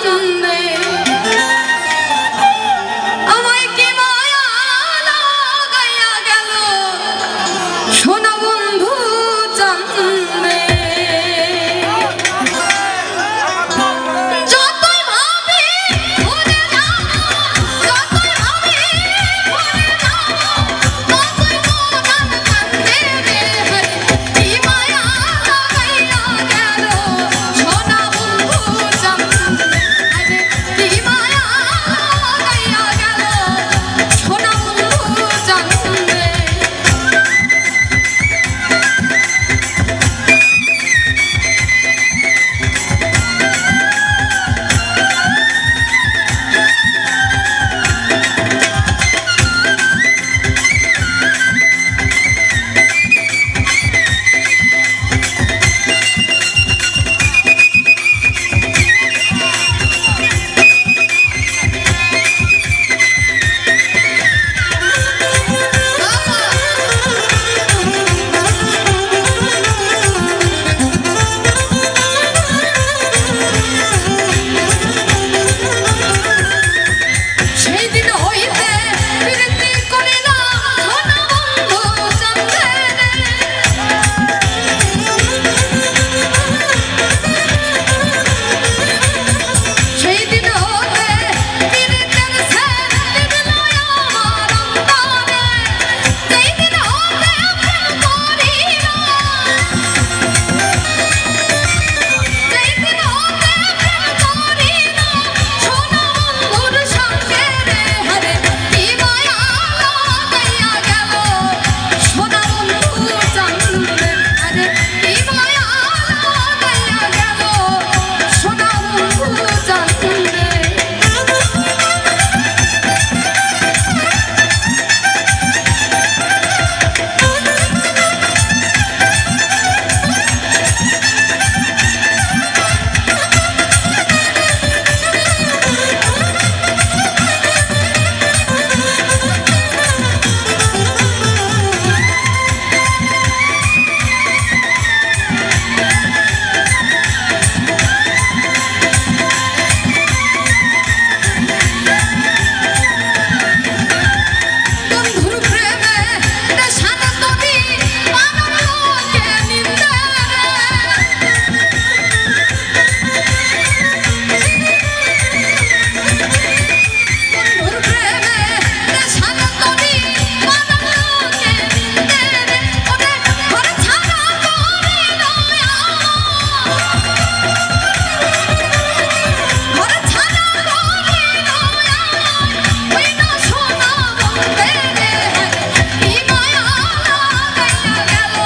জানে আমায় কি মায়া লাগাইয়া গেল সোনা বন্ধু জানে যতই ভাবি ভুলে যাব যতই ভাবি ভুলে যাব ততই মন কান্দে রে হরি কি মায়া লাগাইয়া গেল সোনা বন্ধু জানে আরে কি মায়া লাগাইয়া গেল সোনা বন্ধু জানে সেই দিন হইতে প্রীতি করিলা সোনা বন্ধু জানে সেই দিন হতে প্রীতির ছেলে দিল আমার অন্তরে সেই দিন হতে প্রেম করিলা সেই দিন হতে প্রেম করিলা সোনা বন্ধুর সঙ্গে রে হরে কি মায়া লাগাইয়া গেল সোনা বন্ধু জানে আরে কি মায়া লাগাইয়া গেল সোনা বন্ধু জানে বন্ধুর প্রেমে দেশানা তবি মানব লোকে নিন্দে বন্ধুর প্রেমে দেশানা তবি মানব লোকে নিন্দে ওরে ঘরে ছাড়া করিল ঘরে ছাড়া করিল ওই না সোনা বন্ধে রে কি মায়া লাগাইয়া গেল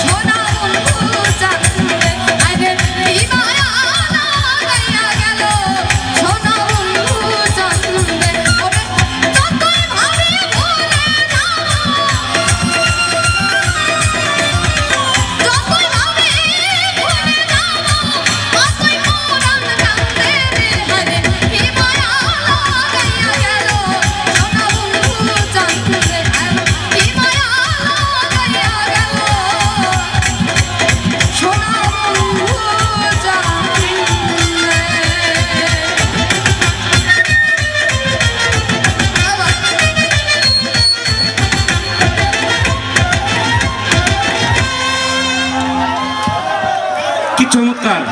সোনা বন্ধু জানে আরে কি মায়া লাগাইয়া গেল সোনা বন্ধু জানে ওরে যতই ভাবি ভুলে যাব যতই ভাবি ভুলে যাব ততই মন কান্দে রে হরে কি মায়া লাগাইয়া গেল সোনা বন্ধু জানে আরে কি মায়া লাগাইয়া গেল সোনা বন্ধু জানে কি চমৎকার।